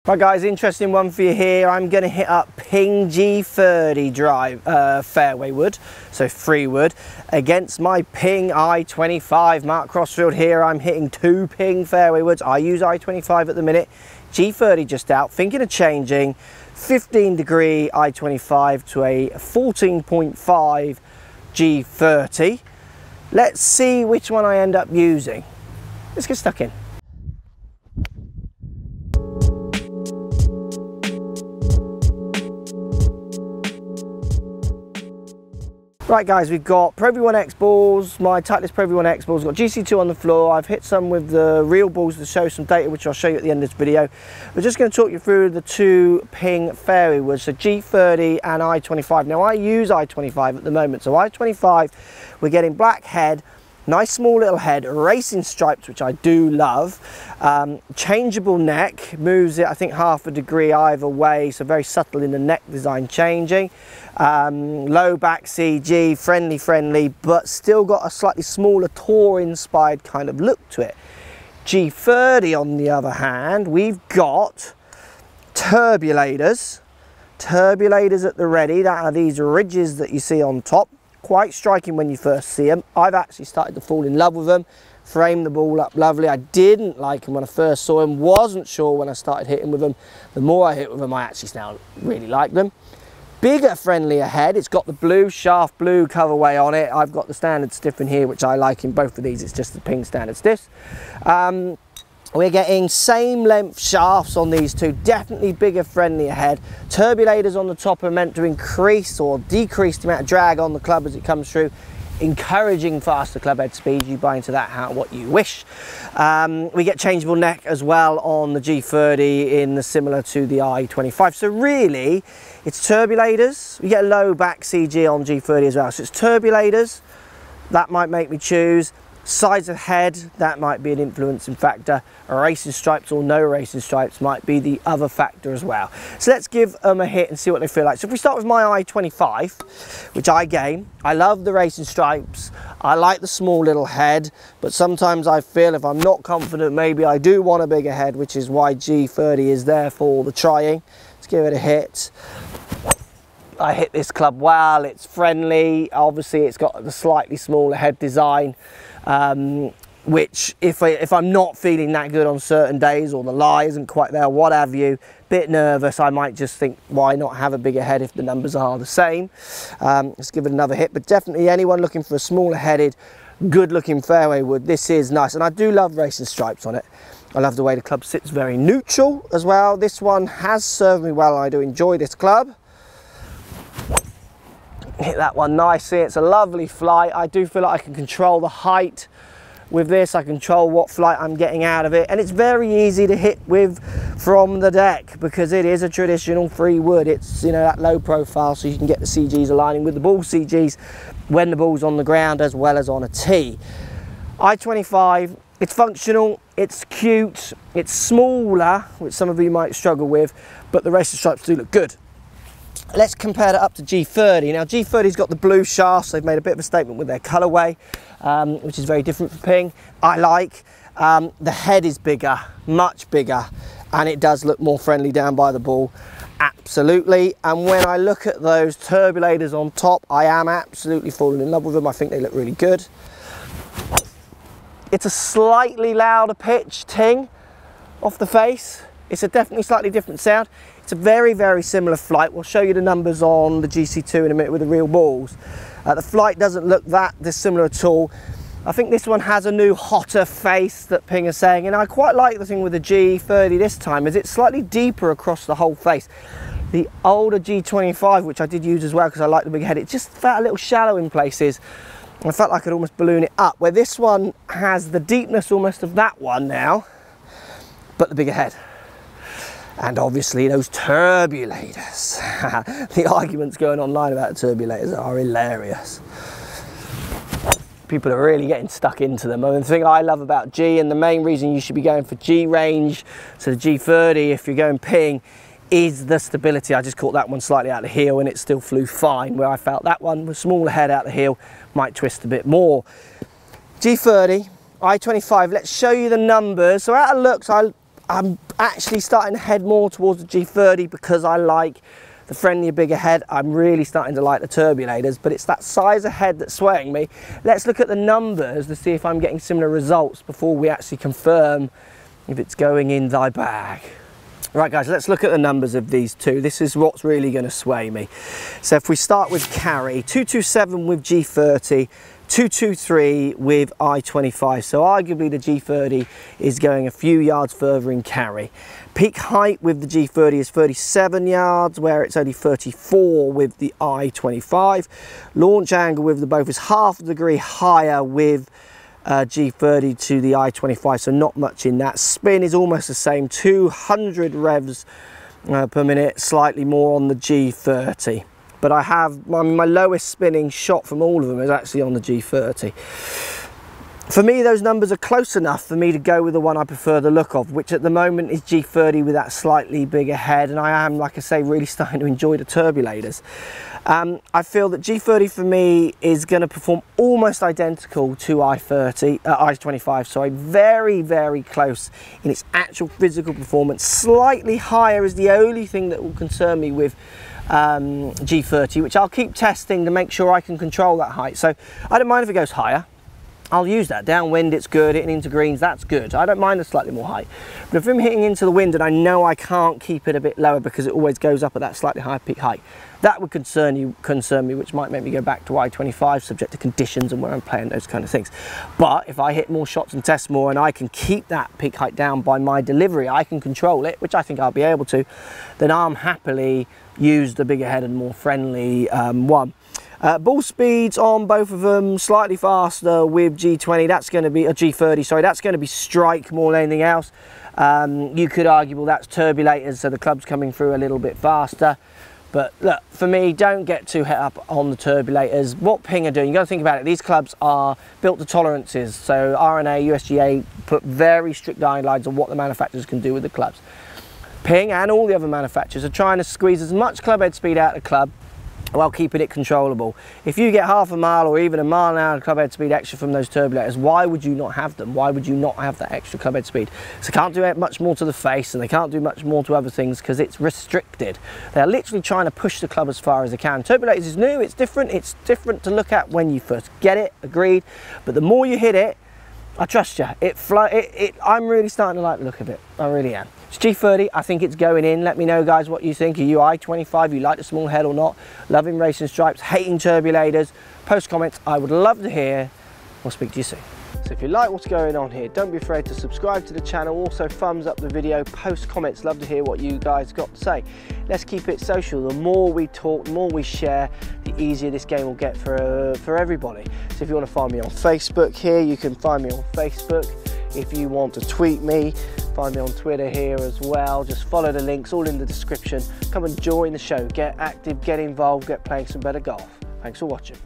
Right guys, interesting one for you here. I'm going to hit up Ping G30 drive fairway wood, so free wood, against my Ping i25. Mark Crossfield here. I'm hitting 2 Ping fairway woods. I use i25 at the minute. G30 just out, thinking of changing 15 degree i25 to a 14.5 G30. Let's see which one I end up using. Let's get stuck in. Right guys, we've got Pro V1X balls, my Titleist Pro V1X balls, got GC2 on the floor. I've hit some with the real balls to show some data, which I'll show you at the end of this video. We're just going to talk you through the 2 Ping fairway woods, so G30 and i25. Now I use i25 at the moment, so i25, we're getting black head, nice small little head, racing stripes, which I do love, changeable neck, moves it I think half a degree either way, so very subtle in the neck design changing, low back CG, friendly, but still got a slightly smaller tour inspired kind of look to it. G30 on the other hand, we've got turbulators at the ready. That are these ridges that you see on top. Quite striking when you first see them. I've actually started to fall in love with them. Framed the ball up lovely. I didn't like them when I first saw them. Wasn't sure when I started hitting with them. The more I hit with them, I actually now really like them. Bigger, friendlier head. It's got the blue, shaft blue colorway on it. I've got the standard stiff in here, which I like in both of these. It's just the Ping standard stiffs. We're getting same length shafts on these two, definitely bigger, friendlier head. Turbulators on the top are meant to increase or decrease the amount of drag on the club as it comes through, encouraging faster club head speed. You buy into that what you wish. We get changeable neck as well on the G30 in the similar to the i25. So really, it's turbulators. We get a low back CG on G30 as well. So it's turbulators, that might make me choose. Size of head, that might be an influencing factor. Racing stripes or no racing stripes might be the other factor as well. So let's give them a hit and see what they feel like. So if we start with my i25, which I game, I love the racing stripes. I like the small little head, but sometimes I feel if I'm not confident, maybe I do want a bigger head, which is why G30 is there for the trying. Let's give it a hit. I hit this club well, it's friendly. Obviously it's got the slightly smaller head design, which if I'm not feeling that good on certain days or the lie isn't quite there, what have you, bit nervous, I might just think, why not have a bigger head if the numbers are the same. Let's give it another hit, but definitely anyone looking for a smaller headed, good looking fairway wood, this is nice. And I do love racing stripes on it. I love the way the club sits very neutral as well. This one has served me well and I do enjoy this club. Hit that one nicely. It's a lovely flight. I do feel like I can control the height with this. I control what flight I'm getting out of it, and it's very easy to hit with from the deck because it is a traditional free wood. It's, you know, that low profile, so you can get the CGs aligning with the ball CGs when the ball's on the ground as well as on a tee. i25, it's functional, it's cute, it's smaller, which some of you might struggle with, but the racing stripes do look good. Let's compare that up to G30. Now G30's got the blue shafts. They've made a bit of a statement with their colorway, which is very different from Ping. I like. The head is bigger, much bigger, and it does look more friendly down by the ball. Absolutely. And when I look at those turbulators on top, I am absolutely falling in love with them. I think they look really good. It's a slightly louder pitch ting off the face. It's a definitely slightly different sound. It's a very similar flight. We'll show you the numbers on the GC2 in a minute with the real balls. The flight doesn't look that dissimilar at all. I think this one has a new hotter face that Ping is saying, and I quite like the thing with the G30 this time is it's slightly deeper across the whole face. The older G25, which I did use as well because I like the big head, it just felt a little shallow in places. I felt like I could almost balloon it up, where this one has the deepness almost of that one now, but the bigger head. And obviously those turbulators. The arguments going online about turbulators are hilarious. People are really getting stuck into them. I mean, the thing I love about G, and the main reason you should be going for G range, so the G30 if you're going Ping, is the stability. I just caught that one slightly out of the heel and it still flew fine, where I felt that one with smaller head out the heel might twist a bit more. G30, i25, let's show you the numbers. So out of looks, I'm actually starting to head more towards the G30 because I like the friendlier, bigger head. I'm really starting to like the turbulators, but it's that size of head that's swaying me. Let's look at the numbers to see if I'm getting similar results before we actually confirm if it's going in thy bag. Right guys, let's look at the numbers of these two. This is what's really going to sway me. So if we start with carry, 227 with G30, 223 with i25. So arguably the G30 is going a few yards further in carry. Peak height with the G30 is 37 yards, where it's only 34 with the i25. Launch angle with the both is half a degree higher with G30 to the i25, so not much in that. Spin is almost the same, 200 revs per minute, slightly more on the G30. But I have my lowest spinning shot from all of them is actually on the G30. For me, those numbers are close enough for me to go with the one I prefer the look of, which at the moment is G30 with that slightly bigger head, and I am, like I say, really starting to enjoy the turbulators. I feel that G30 for me is going to perform almost identical to i25, sorry, very, very close in its actual physical performance. Slightly higher is the only thing that will concern me with G30, which I'll keep testing to make sure I can control that height. So I don't mind if it goes higher. I'll use that. Downwind, it's good. Hitting into greens, that's good. I don't mind the slightly more height. But if I'm hitting into the wind and I know I can't keep it a bit lower because it always goes up at that slightly higher peak height, that would concern me, which might make me go back to i25, subject to conditions and where I'm playing, those kind of things. But if I hit more shots and test more and I can keep that peak height down by my delivery, I can control it, which I think I'll be able to, then I'll happily use the bigger head and more friendly one. Ball speeds on both of them slightly faster with G20. That's going to be a G30. Sorry, that's going to be strike more than anything else. You could argue, well, that's turbulators, so the club's coming through a little bit faster. But look, for me, don't get too het up on the turbulators. What Ping are doing, you got to think about it. These clubs are built to tolerances. So RNA, USGA put very strict guidelines on what the manufacturers can do with the clubs. Ping and all the other manufacturers are trying to squeeze as much club head speed out of the club while keeping it controllable. If you get half a mile or even a mile an hour club head speed extra from those turbulators, why would you not have them? Why would you not have that extra club head speed? So they can't do much more to the face and they can't do much more to other things because it's restricted. They're literally trying to push the club as far as they can. Turbulators is new, it's different to look at when you first get it, agreed, but the more you hit it, I trust you. I'm really starting to like the look of it. I really am. It's G30. I think it's going in. Let me know, guys, what you think. Are you i25? You like the small head or not? Loving racing stripes, hating turbulators? Post comments. I would love to hear. I'll speak to you soon. So if you like what's going on here, don't be afraid to subscribe to the channel. Also thumbs up the video, post comments. Love to hear what you guys got to say. Let's keep it social. The more we talk, the more we share, the easier this game will get for everybody. So if you want to find me on Facebook here, you can find me on Facebook. If you want to tweet me, find me on Twitter here as well. Just follow the links, all in the description. Come and join the show. Get active, get involved, get playing some better golf. Thanks for watching.